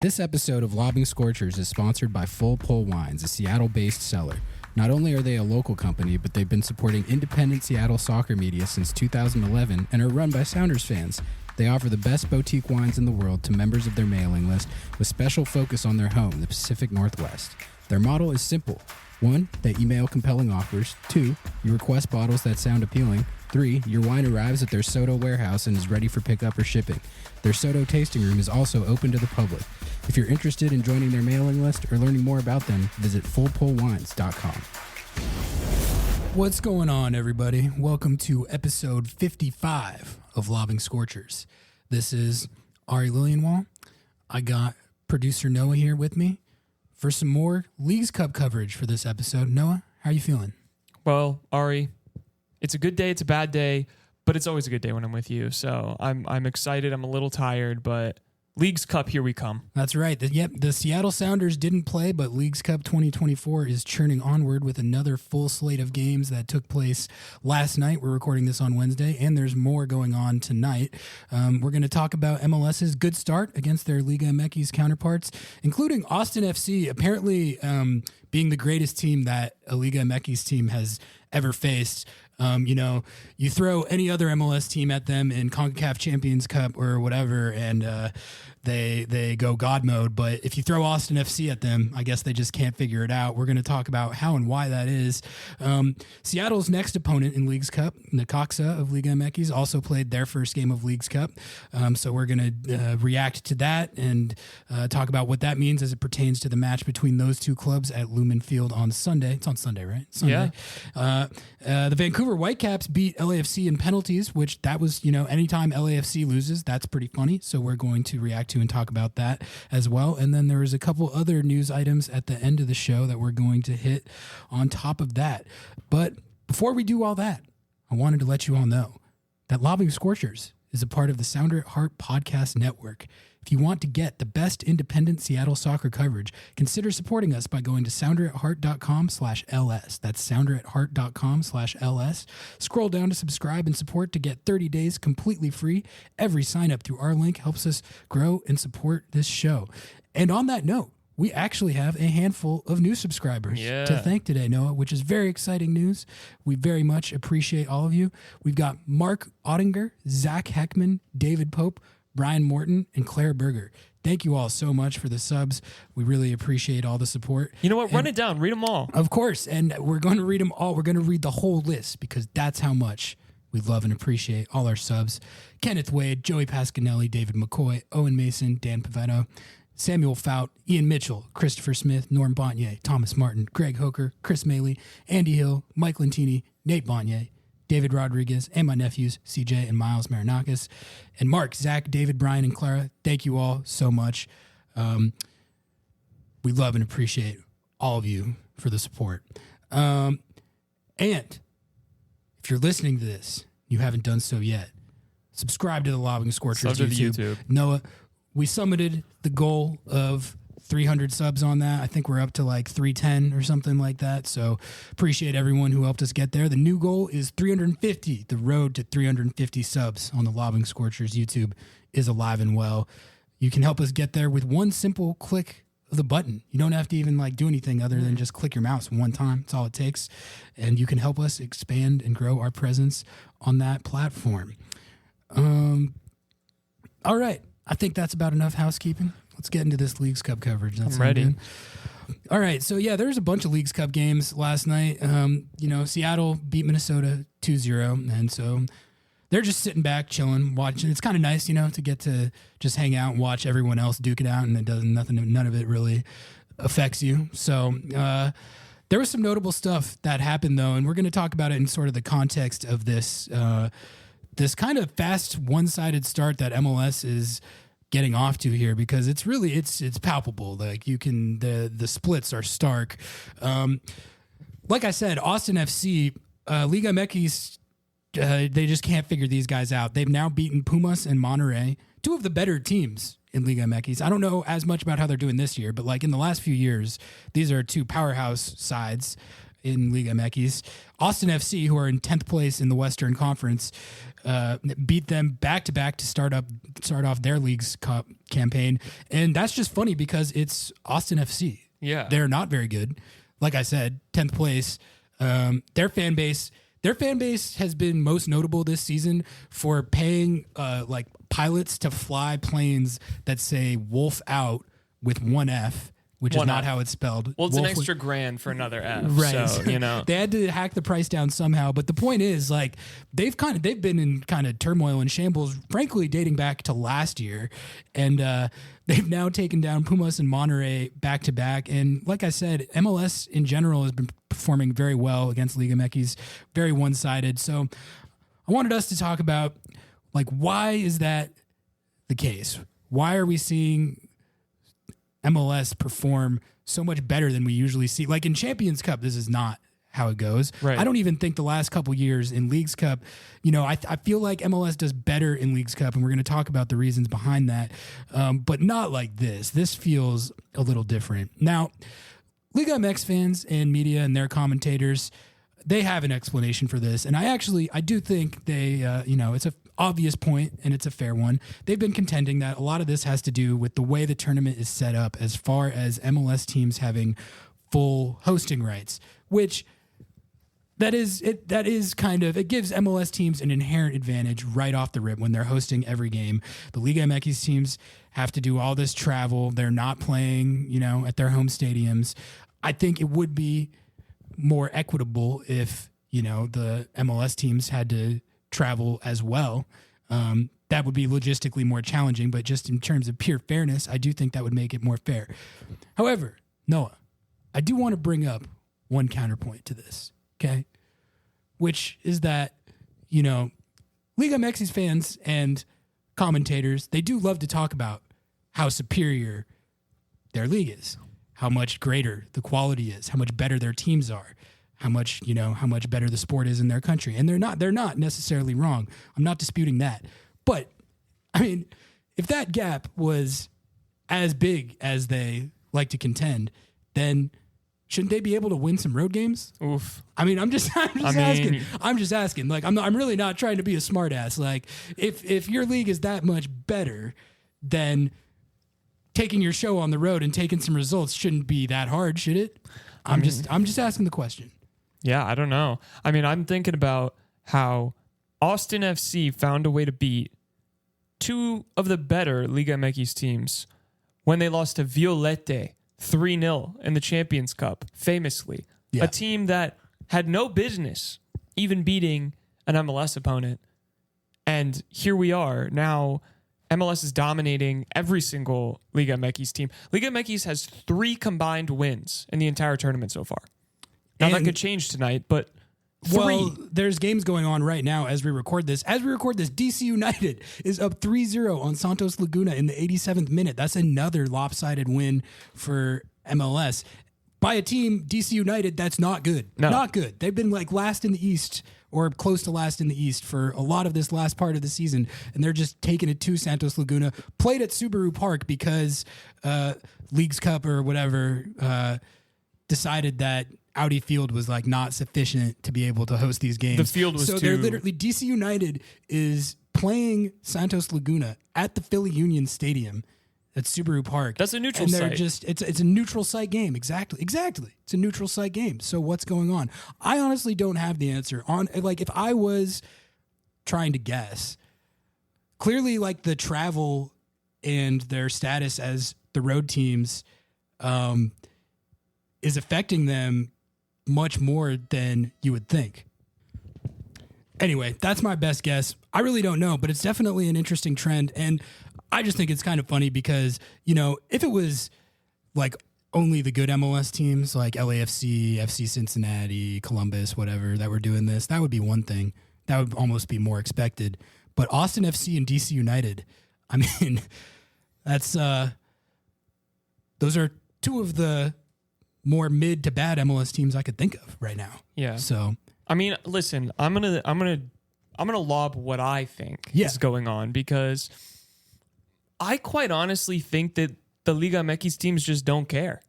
This episode of Lobbing Scorchers is sponsored by Full Pull Wines, a Seattle-based seller. Not only are they a local company, but they've been supporting independent Seattle soccer media since 2011 and are run by Sounders fans. They offer the best boutique wines in the world to members of their mailing list with special focus on their home, the Pacific Northwest. Their model is simple. 1, they email compelling offers. 2, you request bottles that sound appealing. 3, your wine arrives at their Soto warehouse and is ready for pickup or shipping. Their Soto tasting room is also open to the public. If you're interested in joining their mailing list or learning more about them, visit fullpullwines.com. What's going on, everybody? Welcome to episode 55 of Lobbing Scorchers. This is Ari Lilienwall. I got producer Noah here with me for some more Leagues Cup coverage for this episode. Noah, how are you feeling? Well, Ari, it's a good day, it's a bad day, but it's always a good day when I'm with you. So I'm excited. I'm a little tired, but Leagues Cup, here we come. That's right. The Seattle Sounders didn't play, but Leagues Cup 2024 is churning onward with another full slate of games that took place last night. We're recording this on Wednesday, and there's more going on tonight. We're going to talk about MLS's good start against their Liga MX counterparts, including Austin FC, apparently being the greatest team that a Liga MX team has ever faced. You throw any other MLS team at them in CONCACAF Champions Cup or whatever, and they go God mode. But if you throw Austin FC at them, I guess they just can't figure it out. We're going to talk about how and why that is. Seattle's next opponent in Leagues Cup, Necaxa of Liga MX, also played their first game of Leagues Cup. So we're going to react to that and talk about what that means as it pertains to the match between those two clubs at Lumen Field on Sunday. It's on Sunday, right? Sunday. Yeah. The Vancouver Whitecaps beat LAFC in penalties, which that was, anytime LAFC loses, that's pretty funny. So we're going to react to and talk about that as well. And then there was a couple other news items at the end of the show that we're going to hit on top of that. But before we do all that, I wanted to let you all know that Lobbing Scorchers is a part of the Sounder at Heart podcast network. If you want to get the best independent Seattle soccer coverage, consider supporting us by going to sounderatheart.com/LS. That's sounderatheart.com/LS. Scroll down to subscribe and support to get 30 days completely free. Every sign up through our link helps us grow and support this show. And on that note, we actually have a handful of new subscribers to thank today, Noah, which is very exciting news. We very much appreciate all of you. We've got Mark Ottinger, Zach Heckman, David Pope, Brian Morton, and Clair Berger. Thank you all so much for the subs. We really appreciate all the support. You know what? Run it down. Read them all. Of course. And we're going to read them all. We're going to read the whole list because that's how much we love and appreciate all our subs. Kenneth Wade, Joey Pasquinelli, David McCoy, Owen Mason, Dan Pavetto, Samuel Fout, Ian Mitchell, Christopher Smith, Norm Bonnier, Thomas Martin, Greg Hoker, Chris Maley, Andy Hill, Mike Lentini, Nate Bonnier, David Rodriguez, and my nephews, CJ and Miles Marinakis, and Mark, Zach, David, Brian, and Clara. Thank you all so much. We love and appreciate all of you for the support. And if you're listening to this, you haven't done so yet, subscribe to the Lobbing Scorchers YouTube. Noah, we summited the goal of 300 subs on that. I think we're up to like 310 or something like that. So appreciate everyone who helped us get there. The new goal is 350. The road to 350 subs on the Lobbing Scorchers YouTube is alive and well. You can help us get there with one simple click of the button. You don't have to even do anything other than just click your mouse one time. That's all it takes. And you can help us expand and grow our presence on that platform. All right. I think that's about enough housekeeping. Let's get into this Leagues Cup coverage. I'm ready. Good. All right. So, there's a bunch of Leagues Cup games last night. Seattle beat Minnesota 2-0. And so they're just sitting back, chilling, watching. It's kind of nice, to get to just hang out and watch everyone else duke it out. And none of it really affects you. So there was some notable stuff that happened, though. And we're going to talk about it in sort of the context of this kind of fast, one-sided start that MLS is getting off to here, because it's palpable. Like the splits are stark. Like I said, Austin FC, Liga MX, they just can't figure these guys out. They've now beaten Pumas and Monterrey, two of the better teams in Liga MX. I don't know as much about how they're doing this year, but in the last few years, these are two powerhouse sides. in Liga MX. Austin FC, who are in 10th place in the Western Conference, beat them back-to-back to start off their Leagues Cup campaign. And that's just funny because it's Austin FC. Yeah. They're not very good. Like I said, 10th place. Their fan base has been most notable this season for paying like pilots to fly planes that say Wolf Out with one F, which is not how it's spelled. Well, it's Wolf an extra grand for another F. Right. So, they had to hack the price down somehow. But the point is, like, they've been in kind of turmoil and shambles, frankly, dating back to last year. And they've now taken down Pumas and Monterrey back to back. And like I said, MLS in general has been performing very well against Liga MX, very one-sided. So I wanted us to talk about, like, why is that the case? Why are we seeing MLS perform so much better than we usually see? Like in Champions Cup, this is not how it goes. Right. I don't even think the last couple years in Leagues Cup, I feel like MLS does better in Leagues Cup, and we're going to talk about the reasons behind that, but not like this. This feels a little different. Now, Liga MX fans and media and their commentators, they have an explanation for this, and I do think they, it's an obvious point and it's a fair one. They've been contending that a lot of this has to do with the way the tournament is set up as far as MLS teams having full hosting rights, which it gives MLS teams an inherent advantage right off the rip when they're hosting every game. The Liga MX teams have to do all this travel. They're not playing, at their home stadiums. I think it would be more equitable if, the MLS teams had to travel as well. That would be logistically more challenging, but just in terms of pure fairness, I do think that would make it more fair. However, Noah, I do want to bring up one counterpoint to this, okay? Which is that, Liga MX fans and commentators, they do love to talk about how superior their league is, how much greater the quality is, how much better their teams are, how much better the sport is in their country. And they're not necessarily wrong. I'm not disputing that. But I mean, if that gap was as big as they like to contend, then shouldn't they be able to win some road games? Oof. I mean, I'm just asking. I'm just asking. Like, I'm really not trying to be a smartass. Like, if your league is that much better, then taking your show on the road and taking some results shouldn't be that hard, should it? I'm just asking the question. Yeah, I don't know. I mean, I'm thinking about how Austin FC found a way to beat two of the better Liga MX teams when they lost to Violette 3-0 in the Champions Cup, famously. Yeah. A team that had no business even beating an MLS opponent. And here we are. Now, MLS is dominating every single Liga MX team. Liga MX has 3 combined wins in the entire tournament so far. Now, that could change tonight, but 3. Well, there's games going on right now as we record this. DC United is up 3-0 on Santos Laguna in the 87th minute. That's another lopsided win for MLS by a team, DC United, that's not good. No. Not good. They've been like last in the East or close to last in the East for a lot of this last part of the season, and they're just taking it to Santos Laguna. Played at Subaru Park because Leagues Cup or whatever decided that Audi Field was like not sufficient to be able to host these games. The field was so too... they're literally, DC United is playing Santos Laguna at the Philly Union Stadium at Subaru Park. That's a neutral and they're site. Just it's a neutral site game. Exactly. It's a neutral site game. So what's going on? I honestly don't have the answer on, like, if I was trying to guess, clearly like the travel and their status as the road teams is affecting them much more than you would think. Anyway, that's my best guess. I really don't know, but it's definitely an interesting trend. And I just think it's kind of funny because, you know, if it was like only the good MLS teams like LAFC, FC Cincinnati, Columbus, whatever, that were doing this, that would be one thing. That would almost be more expected. But Austin FC and DC United, I mean, that's those are two of the more mid to bad MLS teams I could think of right now. Yeah. So I mean, listen, I'm gonna lob what I think is going on, because I quite honestly think that the Liga MX teams just don't care.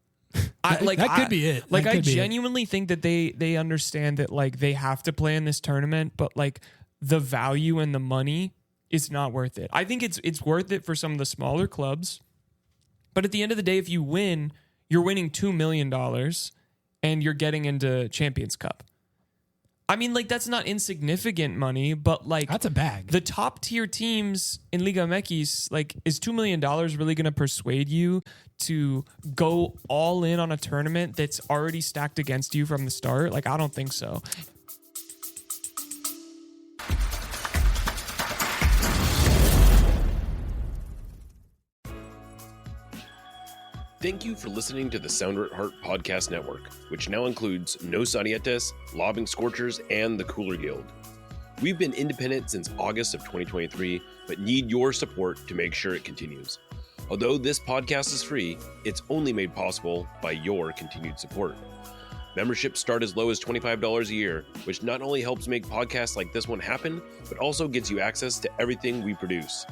That could be it. Like, I genuinely think that they understand that, like, they have to play in this tournament, but, like, the value and the money is not worth it. I think it's worth it for some of the smaller clubs, but at the end of the day, if you win, you're winning $2 million and you're getting into Champions Cup. I mean, like, that's not insignificant money, but, like, that's a bag. The top tier teams in Liga MX, like, is $2 million really going to persuade you to go all in on a tournament that's already stacked against you from the start? Like, I don't think so. Thank you for listening to the Sounder at Heart Podcast Network, which now includes No Sadietes, Lobbing, Scorchers, and the Cooler Guild. We've been independent since August of 2023, but need your support to make sure it continues. Although this podcast is free, it's only made possible by your continued support. Memberships start as low as $25 a year, which not only helps make podcasts like this one happen, but also gets you access to everything we produce.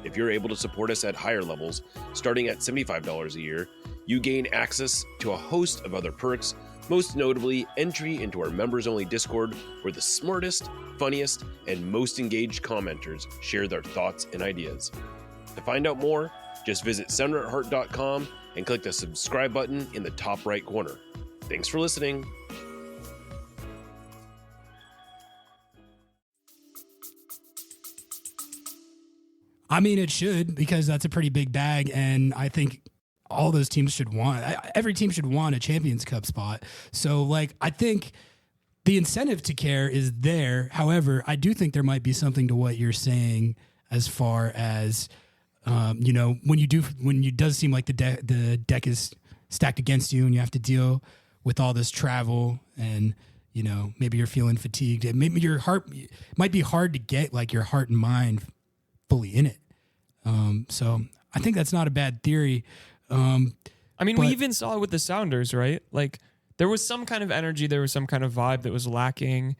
If you're able to support us at higher levels, starting at $75 a year, you gain access to a host of other perks, most notably entry into our members-only Discord, where the smartest, funniest, and most engaged commenters share their thoughts and ideas. To find out more, just visit sounderatheart.com and click the subscribe button in the top right corner. Thanks for listening. I mean, it should, because that's a pretty big bag, and I think all those teams should want. Every team should want a Champions Cup spot. So, like, I think the incentive to care is there. However, I do think there might be something to what you're saying as far as, when it does seem like the deck is stacked against you, and you have to deal with all this travel, and maybe you're feeling fatigued, and maybe your heart might be hard to get, like, your heart and mind fully in it. So I think that's not a bad theory. We even saw it with the Sounders, right? Like, there was some kind of energy, there was some kind of vibe that was lacking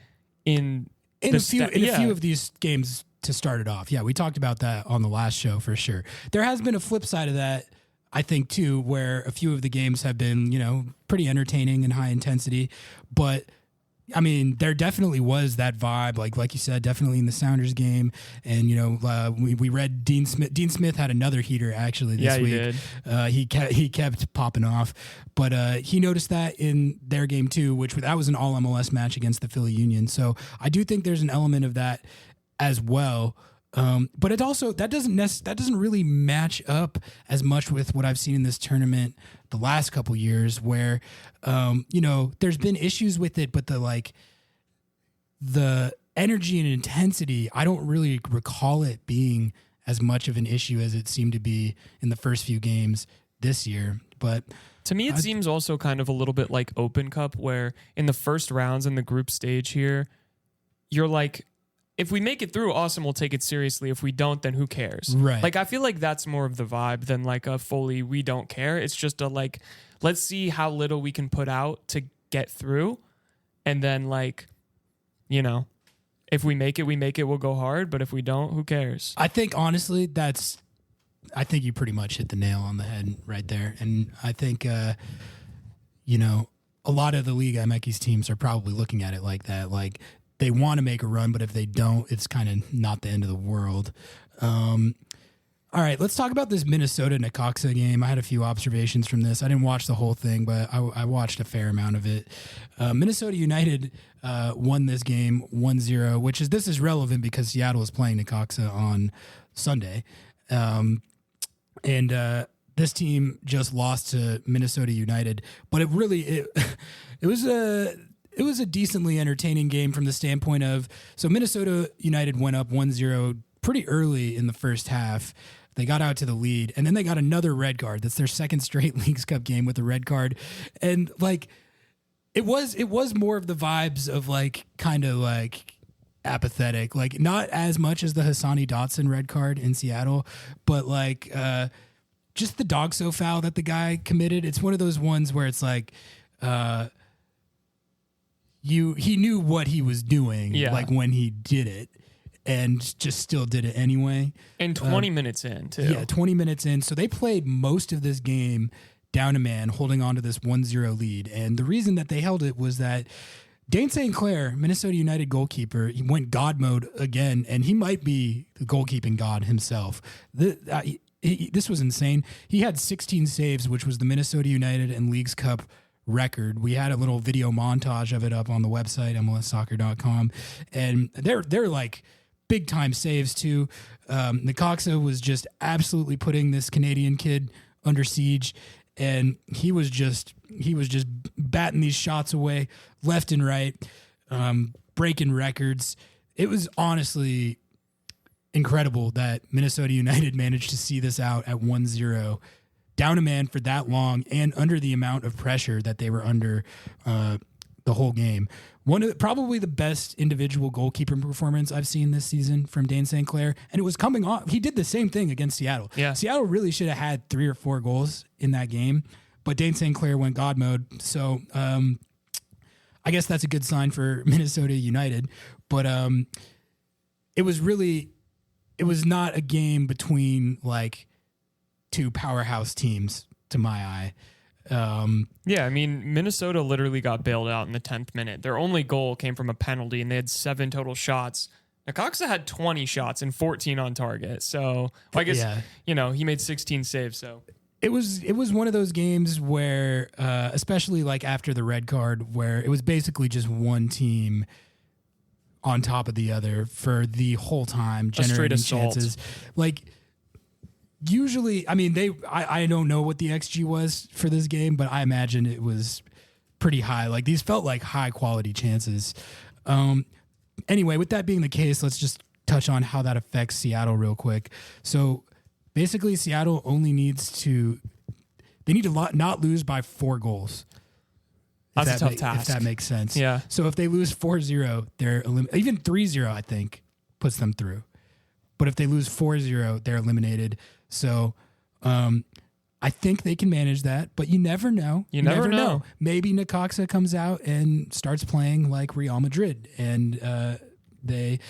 in a few of these games to start it off. Yeah, we talked about that on the last show for sure. There has been a flip side of that, I think, too, where a few of the games have been, pretty entertaining and high intensity, but I mean, there definitely was that vibe, like you said, definitely in the Sounders game. And, we read Dayne St. Dayne St had another heater actually this week. He kept popping off, but he noticed that in their game too, that was an all MLS match against the Philly Union. So I do think there's an element of that as well. But it also, that doesn't really match up as much with what I've seen in this tournament the last couple years, where, there's been issues with it, but the energy and intensity, I don't really recall it being as much of an issue as it seemed to be in the first few games this year. But to me, it seems also kind of a little bit like Open Cup, where in the first rounds in the group stage here, you're like, if we make it through, awesome, we'll take it seriously. If we don't, then who cares? Right. Like, I feel like that's more of the vibe than like a fully we don't care. It's just a like, let's see how little we can put out to get through. And then, like, if we make it, we'll go hard. But if we don't, who cares? I think, honestly, I think you pretty much hit the nail on the head right there. And I think, a lot of the Liga MX teams are probably looking at it like that. Like, they want to make a run, but if they don't, it's kind of not the end of the world. All right, let's talk about this Minnesota-Necaxa game. I had a few observations from this. I didn't watch the whole thing, but I watched a fair amount of it. Minnesota United won this game 1-0, this is relevant because Seattle is playing Necaxa on Sunday. This team just lost to Minnesota United, but it was a decently entertaining game from the standpoint of, so Minnesota United went up 1-0 pretty early in the first half. They got out to the lead, and then they got another red card. That's their second straight Leagues Cup game with a red card. And like, it was more of the vibes of like, kind of like apathetic, like not as much as the Hassani Dotson red card in Seattle, but like, just the dogso foul that the guy committed. It's one of those ones where it's like, he knew what he was doing, like when he did it, and just still did it anyway. And 20 minutes in, too. Yeah, 20 minutes in. So they played most of this game down a man, holding on to this 1-0 lead. And the reason that they held it was that Dayne St. Clair, Minnesota United goalkeeper, he went God mode again, and he might be the goalkeeping god himself. This was insane. He had 16 saves, which was the Minnesota United and Leagues Cup record. We had a little video montage of it up on the website, mlssoccer.com, and they're like big time saves too. Necaxa was just absolutely putting this Canadian kid under siege, and he was just batting these shots away left and right, breaking records. It was honestly incredible that Minnesota United managed to see this out at 1-0, down a man for that long, and under the amount of pressure that they were under the whole game. Probably the best individual goalkeeper performance I've seen this season from Dayne St. Clair, and it was coming off. He did the same thing against Seattle. Yeah. Seattle really should have had 3 or 4 goals in that game, but Dayne St. Clair went God mode. So I guess that's a good sign for Minnesota United. But it was not a game between like two powerhouse teams to my eye. Yeah, I mean, Minnesota literally got bailed out in the 10th minute. Their only goal came from a penalty, and they had 7 total shots. Necaxa had 20 shots and 14 on target. So I guess, he made 16 saves. So it was one of those games where, especially like after the red card, where it was basically just one team on top of the other for the whole time, generating chances. Like, usually, I mean, I don't know what the XG was for this game, but I imagine it was pretty high. Like, these felt like high quality chances. Anyway, with that being the case, let's just touch on how that affects Seattle real quick. So basically, Seattle only needs to not lose by 4 goals. That's a tough task. If that makes sense. Yeah. So if they lose 4-0, they're even 3-0, I think, puts them through. But if they lose 4-0, they're eliminated. So I think they can manage that, but you never know. You never know. Maybe Necaxa comes out and starts playing like Real Madrid, and if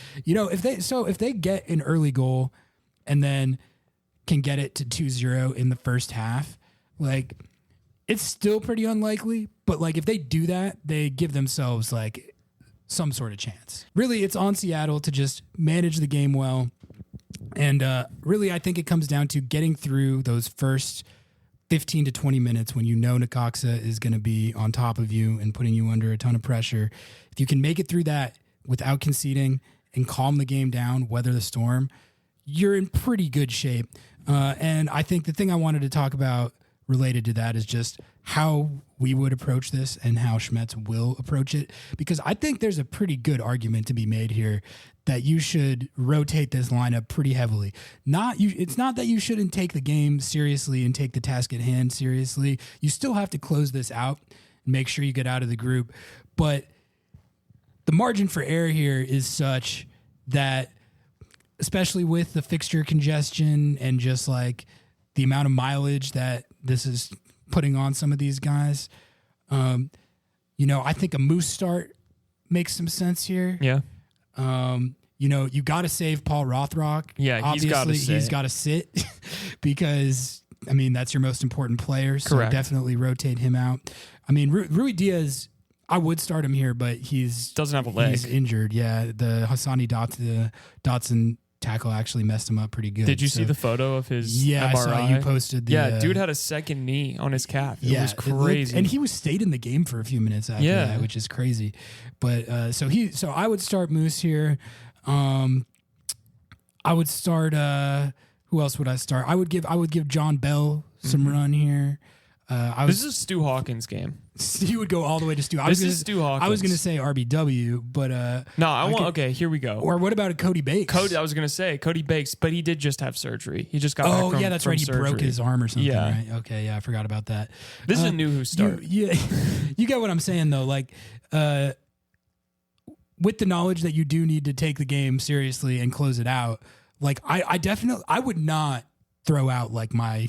they get an early goal and then can get it to 2-0 in the first half, like, it's still pretty unlikely, but like if they do that, they give themselves like some sort of chance. Really, it's on Seattle to just manage the game well. And really, I think it comes down to getting through those first 15 to 20 minutes when you know Necaxa is going to be on top of you and putting you under a ton of pressure. If you can make it through that without conceding and calm the game down, weather the storm, you're in pretty good shape. And I think the thing I wanted to talk about related to that is just how we would approach this and how Schmetz will approach it, because I think there's a pretty good argument to be made here that you should rotate this lineup pretty heavily. It's not that you shouldn't take the game seriously and take the task at hand seriously. You still have to close this out and make sure you get out of the group. But the margin for error here is such that, especially with the fixture congestion and just like the amount of mileage that this is putting on some of these guys, I think a Moose start makes some sense here. Yeah. You got to save Paul Rothrock. Yeah, obviously he's got to sit because, I mean, that's your most important player. So Correct. Definitely rotate him out. I mean, Rui Diaz, I would start him here, but doesn't have a leg. He's injured. Yeah, the Hassani Dotson tackle actually messed him up pretty good. Did you see the photo of his MRI? I saw you posted. Dude had a second knee on his calf. It was crazy. And he stayed in the game for a few minutes after that, which is crazy. But so I would start Moose here. I would start. Who else would I start? I would give John Bell some run here. This is a Stu Hawkins game. You would go all the way to Stu. This is Stu Hawkins. I was going to say RBW, but okay, here we go. Or what about a Cody Bakes? I was going to say Cody Bakes, but he did just have surgery. He just got back from that's right. He surgery. broke his arm or something, Yeah. right? Okay, yeah, I forgot about that. This is a new who start. You get what I'm saying, though. Like, with the knowledge that you do need to take the game seriously and close it out, like, I would not throw out like my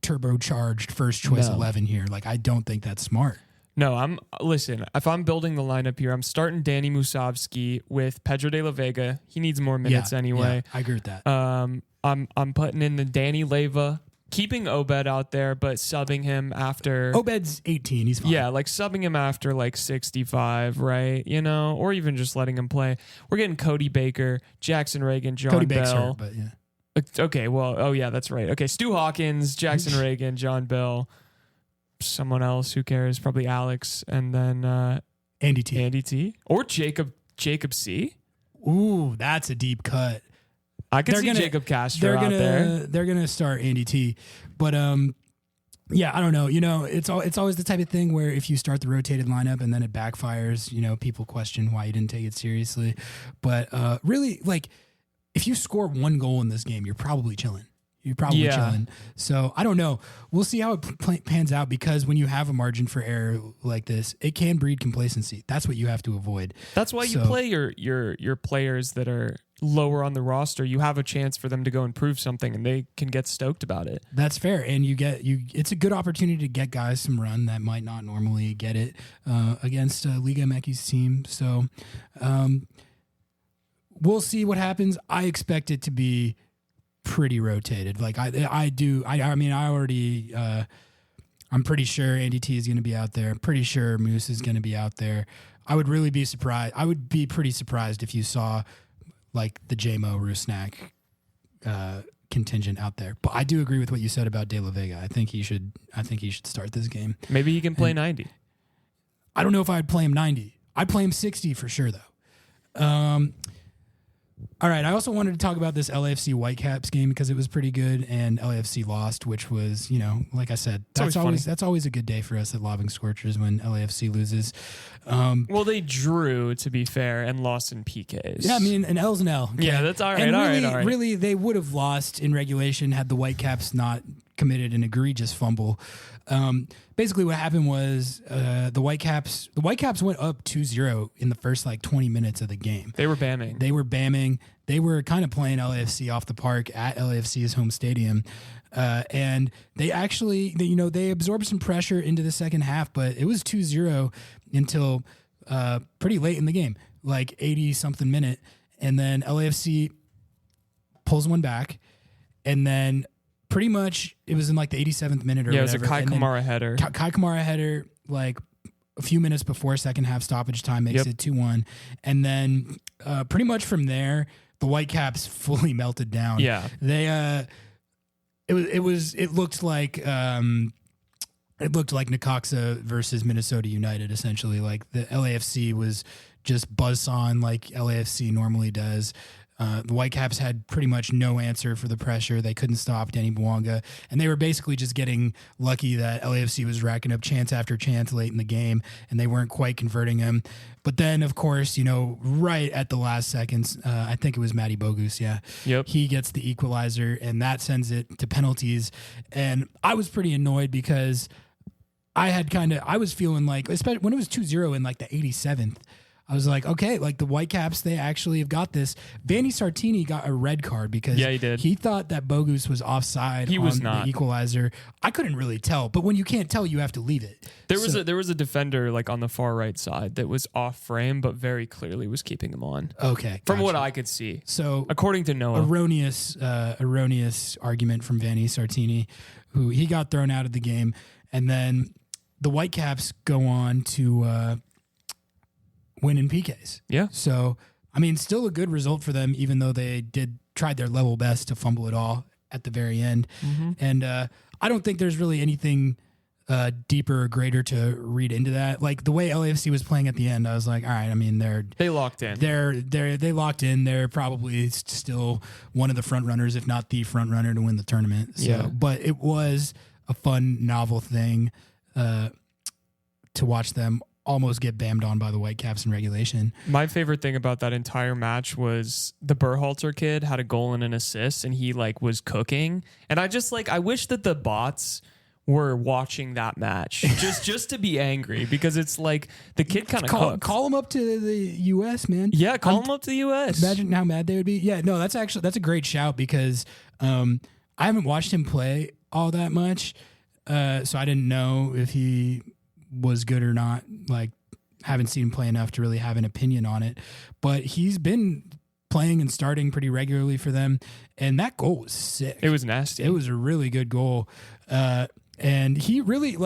turbocharged first choice 11 here. Like, I don't think that's smart. No, listen, if I'm building the lineup here, I'm starting Danny Musovski with Pedro de la Vega. He needs more minutes anyway. Yeah, I agree with that. I'm putting in the Danny Leyva keeping Obed out there, but subbing him after. Obed's 18. He's fine. Yeah, like subbing him after like 65, right? You know, or even just letting him play. We're getting Cody Baker, Jackson Reagan, John Cody Bell. Baker's hurt, but yeah. Okay, well, oh yeah, that's right. Okay, Stu Hawkins, Jackson Reagan, John Bell, someone else, who cares? Probably Alex, and then Andy T. Or Jacob C. Ooh, that's a deep cut. I could see Jacob Castro out there. They're gonna start Andy T, but yeah, I don't know. You know, it's always the type of thing where if you start the rotated lineup and then it backfires, you know, people question why you didn't take it seriously. But really, like, if you score one goal in this game, you're probably chilling. You're probably chilling. So I don't know. We'll see how it pans out, because when you have a margin for error like this, it can breed complacency. That's what you have to avoid. That's why you play your players that are lower on the roster. You have a chance for them to go and prove something, and they can get stoked about it. That's fair, and it's a good opportunity to get guys some run that might not normally get it against Liga MX team. So we'll see what happens. I expect it to be pretty rotated. Like I'm pretty sure Andy T is going to be out there. I'm pretty sure Moose is going to be out there. I would really be surprised. I would be pretty surprised if you saw like the JMO Rusnak contingent out there. But I do agree with what you said about De La Vega. I think he should start this game. Maybe he can play 90. I don't know if I'd play him 90. I'd play him 60 for sure though. All right, I also wanted to talk about this LAFC Whitecaps game because it was pretty good, and LAFC lost, which was, you know, like I said, that's always a good day for us at Lobbing Scorchers when LAFC loses. Well, they drew, to be fair, and lost in PKs. Yeah, I mean, an L's an L. Okay? Yeah, that's all right. And all really, right. Really, they would have lost in regulation had the Whitecaps not committed an egregious fumble. Basically what happened was the Whitecaps went up 2-0 in the first like 20 minutes of the game. They were bamming. They were kind of playing LAFC off the park at LAFC's home stadium. And they actually, they absorbed some pressure into the second half, but it was 2-0 until pretty late in the game, like 80-something minute. And then LAFC pulls one back, and then pretty much it was in like the 87th minute or whatever. Yeah, it was a Kai Kamara header. Kai Kamara header, like a few minutes before second half stoppage time, makes it 2-1. And then pretty much from there, the Whitecaps fully melted down. Yeah. They it looked like Necaxa versus Minnesota United, essentially. Like the LAFC was just buzzsaw like LAFC normally does. The Whitecaps had pretty much no answer for the pressure. They couldn't stop Danny Bouanga, and they were basically just getting lucky that LAFC was racking up chance after chance late in the game, and they weren't quite converting them. But then, of course, right at the last seconds, I think it was Matty Bogus, he gets the equalizer, and that sends it to penalties. And I was pretty annoyed because I was feeling like, especially when it was 2-0 in like the 87th, I was like, okay, like the Whitecaps, they actually have got this. Dayne St got a red card because he did. He thought that Bogus was offside. He was not. The equalizer. I couldn't really tell, but when you can't tell, you have to leave it. There was a defender like on the far right side that was off frame, but very clearly was keeping him on. Okay, from what I could see. So according to Noah, erroneous argument from Dayne St, who he got thrown out of the game, and then the Whitecaps go on to win in PKs. Yeah. So, I mean, still a good result for them, even though they tried their level best to fumble it all at the very end. Mm-hmm. And I don't think there's really anything deeper or greater to read into that. Like the way LAFC was playing at the end, I was like, all right, I mean, they locked in. They locked in. They're probably still one of the front runners, if not the front runner to win the tournament. So, yeah. But it was a fun, novel thing to watch them almost get bammed on by the Whitecaps in regulation. My favorite thing about that entire match was the Berhalter kid had a goal and an assist, and he like was cooking. And I wish that the bots were watching that match just to be angry, because it's like the kid kind of call him up to the U.S., man. Yeah, call him up to the U.S. Imagine how mad they would be. Yeah, no, that's a great shout, because I haven't watched him play all that much, so I didn't know if he was good or not. Like, haven't seen him play enough to really have an opinion on it, but he's been playing and starting pretty regularly for them. And that goal was sick. It was nasty. It was a really good goal. And he really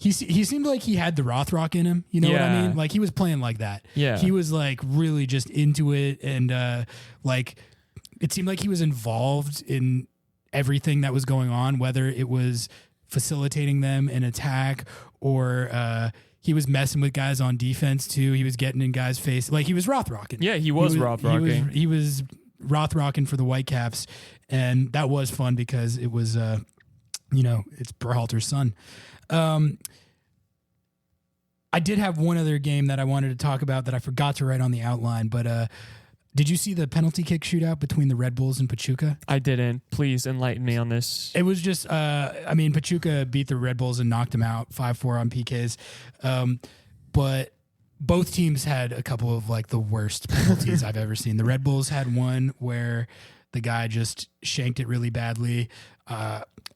he seemed like he had the Rothrock in him. You know what I mean? Like he was playing like that. Yeah. He was like really just into it. And like it seemed like he was involved in everything that was going on, whether it was facilitating them in attack or he was messing with guys on defense too. He was getting in guys' face. Like he was Rothrocking. Yeah, he was Rothrocking. He was Rothrocking for the Whitecaps. And that was fun because it was, it's Berhalter's son. I did have one other game that I wanted to talk about that I forgot to write on the outline, but did you see the penalty kick shootout between the Red Bulls and Pachuca? I didn't. Please enlighten me on this. It was just, Pachuca beat the Red Bulls and knocked them out 5-4 on PKs. But both teams had a couple of like the worst penalties I've ever seen. The Red Bulls had one where the guy just shanked it really badly.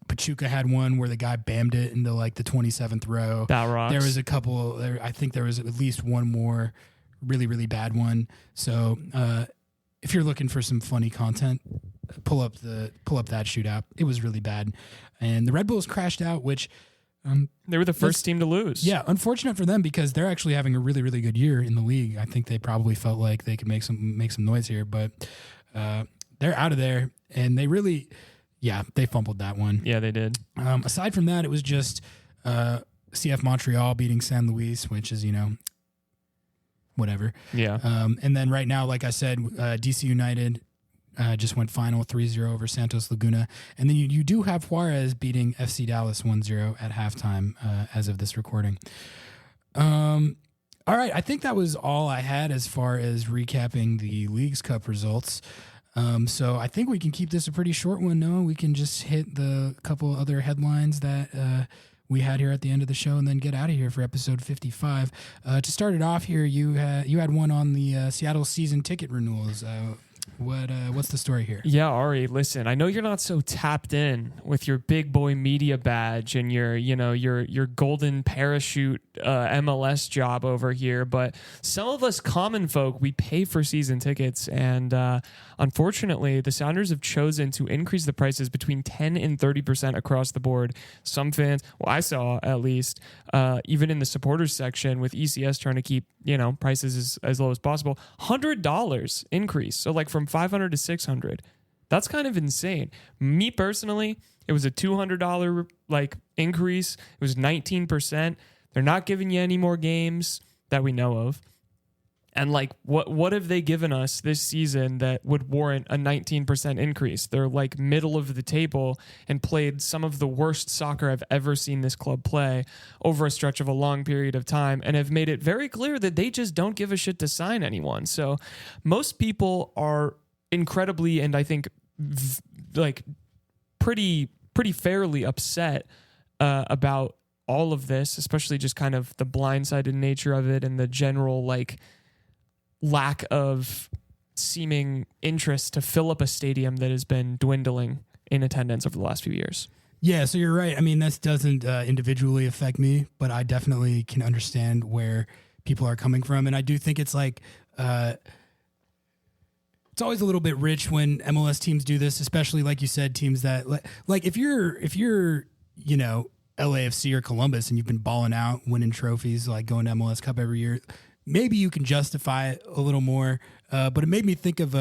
Pachuca had one where the guy bammed it into like the 27th row. That rocks. There was a couple. I think there was at least one more really, really bad one. So if you're looking for some funny content, pull up that shootout. It was really bad, and the Red Bulls crashed out, which they were the first team to lose. Yeah, unfortunate for them because they're actually having a really, really good year in the league. I think they probably felt like they could make some noise here, but they're out of there, and they really. Yeah, they fumbled that one. Yeah, they did. Aside from that, it was just CF Montreal beating San Luis, which is, whatever. Yeah. And then right now, like I said, DC United just went final 3-0 over Santos Laguna. And then you do have Juarez beating FC Dallas 1-0 at halftime as of this recording. All right, I think that was all I had as far as recapping the Leagues Cup results. So I think we can keep this a pretty short one. No, we can just hit the couple other headlines that we had here at the end of the show, and then get out of here for episode 55. To start it off here, you had one on the Seattle season ticket renewals. What's the story here? Yeah, Ari, listen, I know you're not so tapped in with your big boy media badge and your golden parachute MLS job over here, but some of us common folk, we pay for season tickets, and unfortunately, the Sounders have chosen to increase the prices between 10 and 30% across the board. Some fans, well, I saw at least, even in the supporters section with ECS trying to keep prices as low as possible, $100 increase. So like from $500 to $600. That's kind of insane. Me personally, it was a $200 like increase. It was 19%. They're not giving you any more games that we know of. And like, what have they given us this season that would warrant a 19% increase? They're like middle of the table and played some of the worst soccer I've ever seen this club play over a stretch of a long period of time, and have made it very clear that they just don't give a shit to sign anyone. So most people are incredibly, and I think like pretty fairly upset about all of this, especially just kind of the blindsided nature of it and the general like lack of seeming interest to fill up a stadium that has been dwindling in attendance over the last few years. Yeah, so you're right. I mean, this doesn't individually affect me, but I definitely can understand where people are coming from. And I do think it's like, it's always a little bit rich when MLS teams do this, especially like you said, teams that like if you're, LAFC or Columbus and you've been balling out, winning trophies, like going to MLS Cup every year, maybe you can justify it a little more, but it made me think of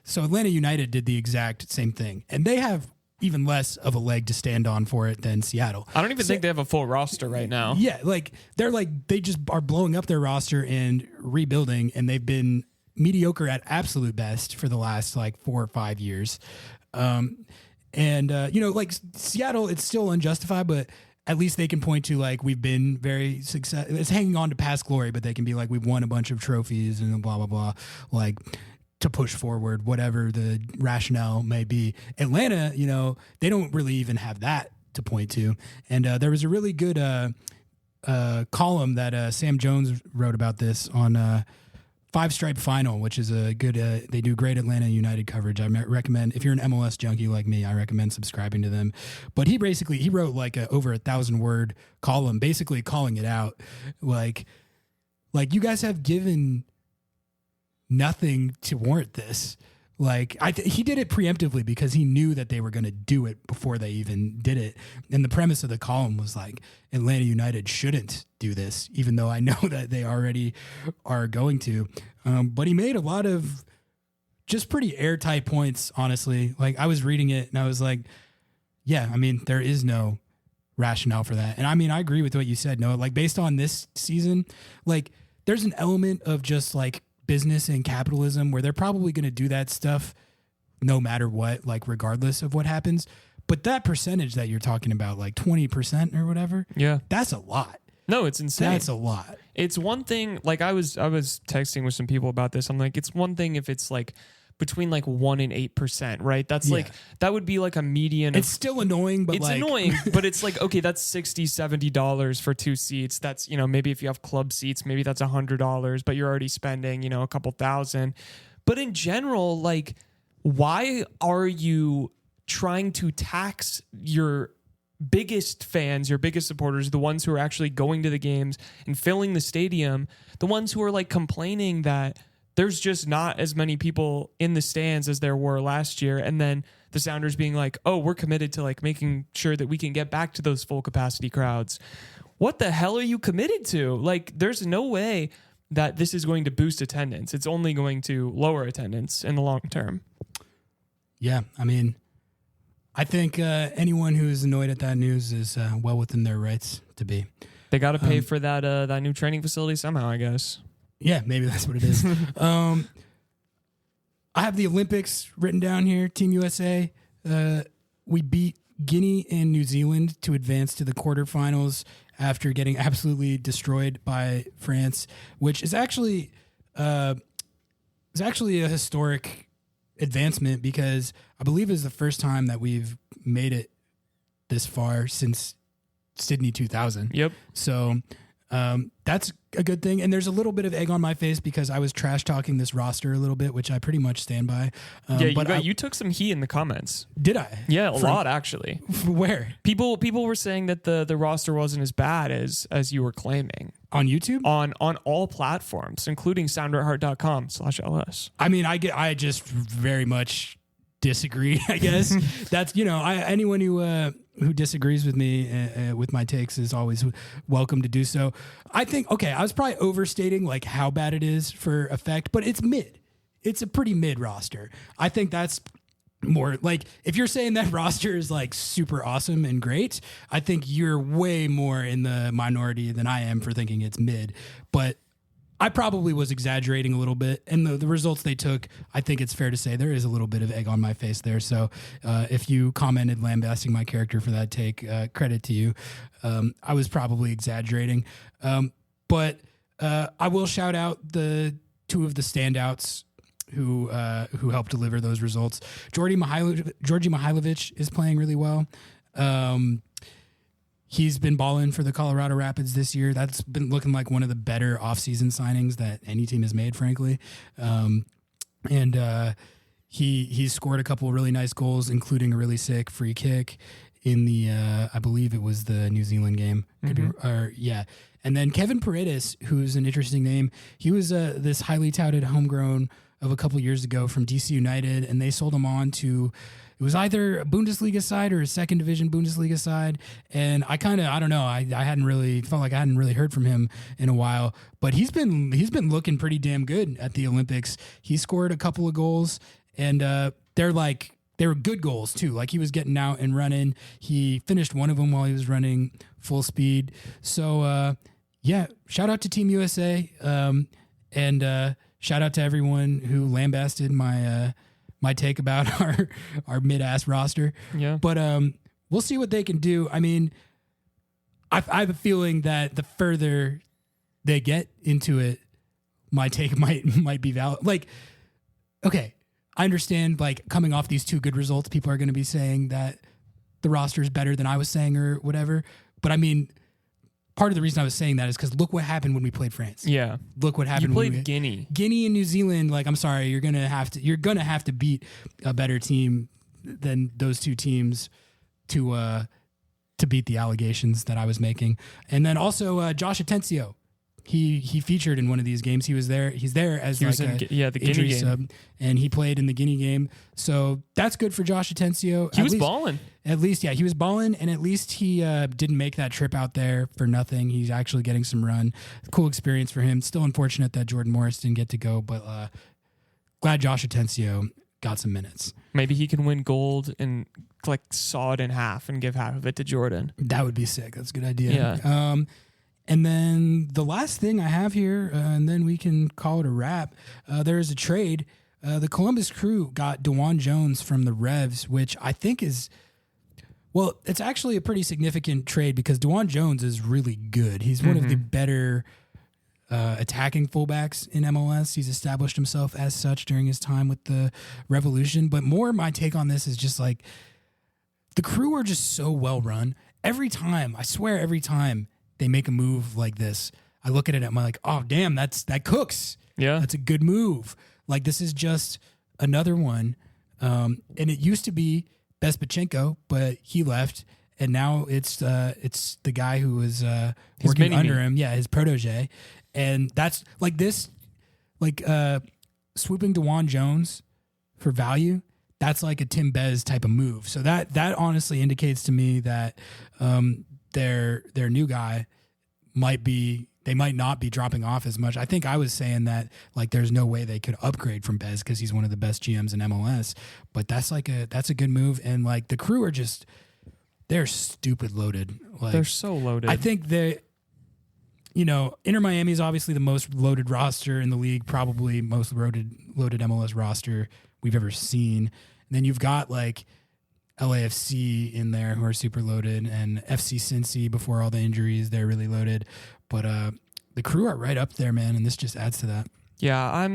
so Atlanta United did the exact same thing, and they have even less of a leg to stand on for it than Seattle. I don't even think they have a full roster right now. Yeah, they just are blowing up their roster and rebuilding, and they've been mediocre at absolute best for the last like 4 or 5 years. Like Seattle, it's still unjustified, but at least they can point to like we've been very successful. It's hanging on to past glory, but they can be like we've won a bunch of trophies and blah blah blah, like to push forward whatever the rationale may be. Atlanta, they don't really even have that to point to. And there was a really good column that Sam Jones wrote about this on Five Stripe Final, which is a good, they do great Atlanta United coverage. I recommend, if you're an MLS junkie like me, I recommend subscribing to them. But he wrote like over 1,000-word column, basically calling it out. Like you guys have given nothing to warrant this. Like he did it preemptively because he knew that they were going to do it before they even did it. And the premise of the column was like Atlanta United shouldn't do this, even though I know that they already are going to. But he made a lot of just pretty airtight points, honestly. Like I was reading it and I was like, yeah, I mean, there is no rationale for that. And I mean, I agree with what you said, Noah. Like based on this season, like there's an element of just like business and capitalism where they're probably going to do that stuff no matter what, like regardless of what happens. But that percentage that you're talking about, like 20% or whatever, that's a lot. No, it's insane. That's a lot. It's one thing, like I was texting with some people about this. I'm like, it's one thing if it's like between like 1% and 8%, right? That's like, that would be like a median. It's still annoying, but it's annoying, but it's like, okay, that's $60, $70 for 2 seats. That's, maybe if you have club seats, maybe that's $100, but you're already spending, a couple thousand. But in general, like, why are you trying to tax your biggest fans, your biggest supporters, the ones who are actually going to the games and filling the stadium, the ones who are like complaining that there's just not as many people in the stands as there were last year. And then the Sounders being like, oh, we're committed to like making sure that we can get back to those full capacity crowds. What the hell are you committed to? Like, there's no way that this is going to boost attendance. It's only going to lower attendance in the long term. Yeah. I mean, I think anyone who is annoyed at that news is well within their rights to be. They got to pay for that new training facility somehow, I guess. Yeah, maybe that's what it is. I have the Olympics written down here. Team USA. We beat Guinea and New Zealand to advance to the quarterfinals after getting absolutely destroyed by France, which is actually a historic advancement because I believe it's the first time that we've made it this far since Sydney 2000. Yep. So that's a good thing. And there's a little bit of egg on my face because I was trash talking this roster a little bit, which I pretty much stand by. You took some heat in the comments. Did I? Yeah, a lot actually. Where? People were saying that the roster wasn't as bad as you were claiming. On YouTube? On all platforms, including sounderheart.com/LS. I mean, I just very much disagree, I guess. That's, anyone who disagrees with me with my takes is always welcome to do so. I think, I was probably overstating like how bad it is for effect, but it's mid. It's a pretty mid roster. I think that's more like if you're saying that roster is like super awesome and great, I think you're way more in the minority than I am for thinking it's mid. But I probably was exaggerating a little bit, and the results they took, I think it's fair to say there is a little bit of egg on my face there. So if you commented lambasting my character for that take, credit to you. I was probably exaggerating. But I will shout out the two of the standouts who helped deliver those results. Georgi Mihailovic is playing really well. He's been balling for the Colorado Rapids this year. That's been looking like one of the better offseason signings that any team has made, frankly. He scored a couple of really nice goals, including a really sick free kick in the, I believe it was the New Zealand game. And then Kevin Paredes, who's an interesting name. He was this highly touted homegrown of a couple years ago from DC United, and they sold him on to, it was either a Bundesliga side or a second division Bundesliga side. And I don't know. I hadn't really felt like I hadn't really heard from him in a while, but he's been looking pretty damn good at the Olympics. He scored a couple of goals, and they were good goals too. Like he was getting out and running. He finished one of them while he was running full speed. So shout out to Team USA. And shout out to everyone who lambasted my take about our mid-ass roster. Yeah. But we'll see what they can do. I mean, I have a feeling that the further they get into it, my take might be valid. Like, okay, I understand, like, coming off these two good results, people are going to be saying that the roster is better than I was saying or whatever. But I mean, part of the reason I was saying that is because look what happened when we played France. Yeah. Look what happened. You played Guinea. Guinea and New Zealand. Like, I'm sorry, you're gonna have to beat a better team than those two teams to beat the allegations that I was making. And then also Josh Atencio he featured in one of these games. He was there. He's there as He like was in the Guinea game. sub, and he played in the Guinea game. So that's good for Josh Atencio. He was balling. At least, yeah, he was balling, and at least he didn't make that trip out there for nothing. He's actually getting some run. Cool experience for him. Still unfortunate that Jordan Morris didn't get to go, but glad Josh Atencio got some minutes. Maybe he can win gold and like saw it in half and give half of it to Jordan. That would be sick. That's a good idea. Yeah. And then the last thing I have here, and then we can call it a wrap. There is a trade. The Columbus Crew got DeJuan Jones from the Revs, which I think is, well, it's actually a pretty significant trade because DeJuan Jones is really good. He's one of the better attacking fullbacks in MLS. He's established himself as such during his time with the Revolution. But more my take on this is just like the Crew are just so well run. Every time, I swear every time they make a move like this, I look at it and I'm like, oh, damn, that cooks. Yeah. That's a good move. Like, this is just another one. And it used to be Bezpachenko, but he left. And now it's the guy who was working under him. Yeah, his protege. And that's like this, like swooping DeJuan Jones for value. That's like a Tim Bez type of move. So that honestly indicates to me that their new guy they might not be dropping off as much. I think I was saying that like there's no way they could upgrade from Bez because he's one of the best GMs in MLS. But that's a good move. And like the Crew are they're stupid loaded. Like, they're so loaded. I think Inter Miami is obviously the most loaded roster in the league, probably most loaded MLS roster we've ever seen. And then you've got like LAFC in there who are super loaded, and FC Cincy before all the injuries, they're really loaded. But the Crew are right up there, man, and this just adds to that. Yeah,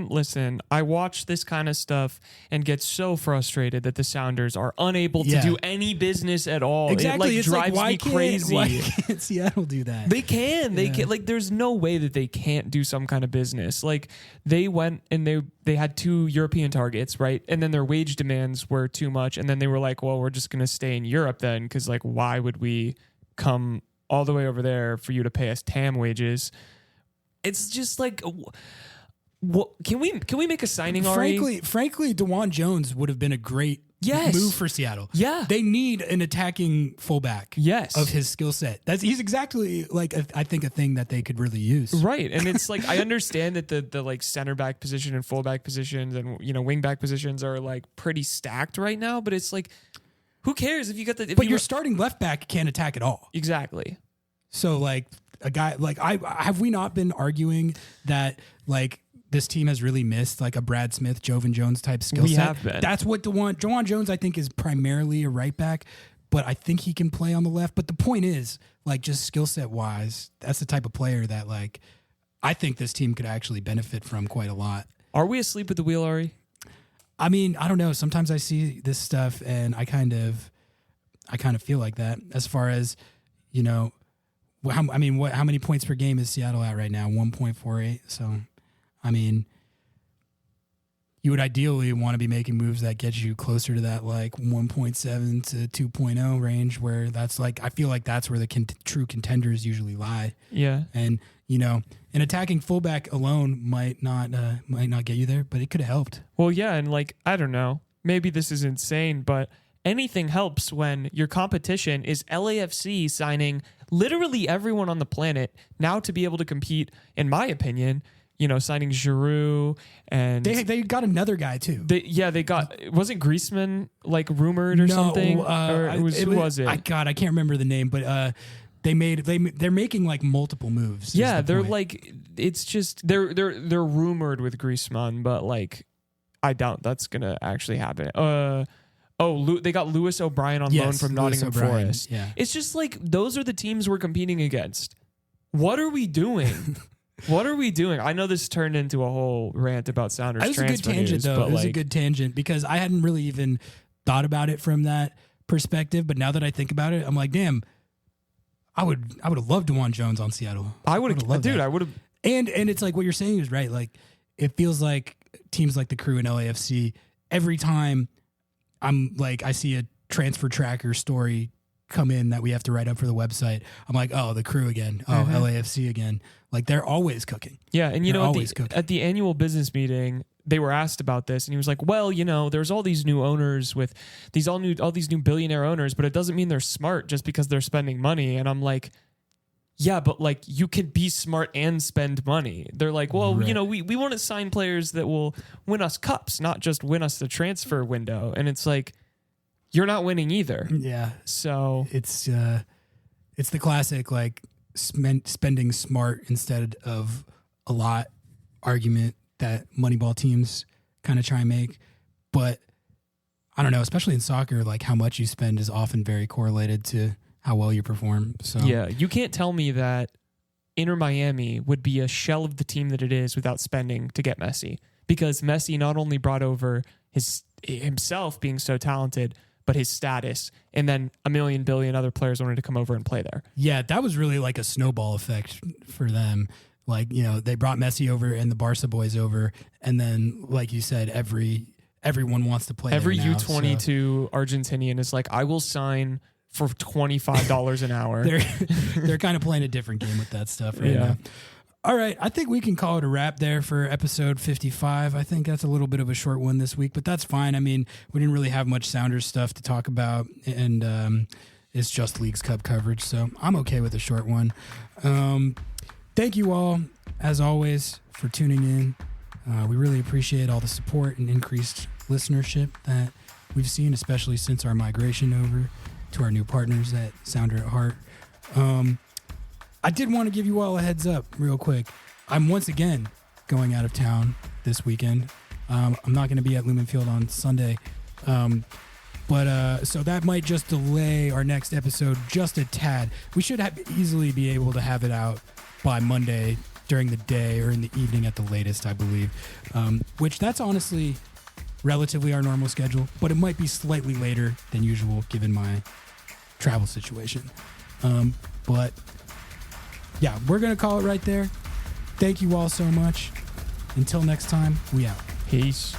I watch this kind of stuff and get so frustrated that the Sounders are unable to do any business at all. Exactly. It drives me crazy. Why can't Seattle do that? They can. They can. Like, there's no way that they can't do some kind of business. Like, they went and they had 2 European targets, right? And then their wage demands were too much. And then they were like, well, we're just going to stay in Europe then, because like, why would we come all the way over there for you to pay us TAM wages? It's just like... What, can we make a signing, Ari? Frankly, DeJuan Jones would have been a great move for Seattle. Yeah. They need an attacking fullback of his skill set. He's exactly like I think a thing that they could really use. Right. And it's like I understand that the like center back position and fullback positions and wing back positions are like pretty stacked right now, but it's like who cares if you got the But your starting left back can't attack at all. Exactly. So like a guy like have we not been arguing that like this team has really missed like a Brad Smith, Jovan Jones type skill set? We have been. That's what DeJuan Jones, I think, is primarily a right back, but I think he can play on the left. But the point is, like, just skill set wise, that's the type of player that, like, I think this team could actually benefit from quite a lot. Are we asleep at the wheel, Ari? I mean, I don't know. Sometimes I see this stuff and I kind of feel like that as far as, how many points per game is Seattle at right now? 1.48. So, I mean, you would ideally want to be making moves that get you closer to that like 1.7 to 2.0 range, where that's like, I feel like that's where the true contenders usually lie. Yeah. And, an attacking fullback alone might not get you there, but it could have helped. Well, yeah. And like, I don't know, maybe this is insane, but anything helps when your competition is LAFC signing literally everyone on the planet now to be able to compete, in my opinion. Signing Giroud, and they got another guy too. They got, wasn't Griezmann like rumored or something? Who was it? I can't remember the name, but they're making like multiple moves. Yeah, they're like, it's just they're rumored with Griezmann, but like I doubt that's gonna actually happen. They got Lewis O'Brien on loan from Nottingham Forest. Yeah, it's just like those are the teams we're competing against. What are we doing? What are we doing? I know this turned into a whole rant about Sounders transfer news. It was a good tangent, though. It was a good tangent because I hadn't really even thought about it from that perspective. But now that I think about it, I'm like, damn, I would have loved DeJuan Jones on Seattle. I would have, dude. I would have. And it's like what you're saying is right. Like it feels like teams like the Crew and LAFC. Every time I see a transfer tracker story come in that we have to write up for the website, I'm like, oh, the Crew again. Oh, LAFC again. Like, they're always cooking. Yeah, and they're always cooking. At the annual business meeting, they were asked about this, and he was like, well, there's all these new owners with all these new billionaire owners, but it doesn't mean they're smart just because they're spending money. And I'm like, yeah, but like, you could be smart and spend money. They're like, well, right. We want to sign players that will win us cups, not just win us the transfer window. And it's like, you're not winning either. Yeah. So it's the classic, like, spending smart instead of a lot argument that Moneyball teams kind of try and make. But I don't know, especially in soccer, like, how much you spend is often very correlated to how well you perform. So yeah, you can't tell me that Inter Miami would be a shell of the team that it is without spending to get Messi, because Messi not only brought over himself being so talented, but his status, and then a million billion other players wanted to come over and play there. Yeah, that was really like a snowball effect for them. Like, they brought Messi over and the Barca boys over, and then, like you said, everyone wants to play. Every there now, U22 Argentinian is like, I will sign for $25 an hour. They're kind of playing a different game with that stuff right now. All right, I think we can call it a wrap there for episode 55. I think that's a little bit of a short one this week, but that's fine. I mean, we didn't really have much Sounders stuff to talk about, and it's just Leagues Cup coverage, so I'm okay with a short one. Thank you all, as always, for tuning in. We really appreciate all the support and increased listenership that we've seen, especially since our migration over to our new partners at Sounder at Heart. I did want to give you all a heads up real quick. I'm once again going out of town this weekend. I'm not going to be at Lumen Field on Sunday. But so that might just delay our next episode just a tad. We should easily be able to have it out by Monday during the day or in the evening at the latest, I believe. Which that's honestly relatively our normal schedule, but it might be slightly later than usual given my travel situation. But yeah, we're going to call it right there. Thank you all so much. Until next time, we out. Peace.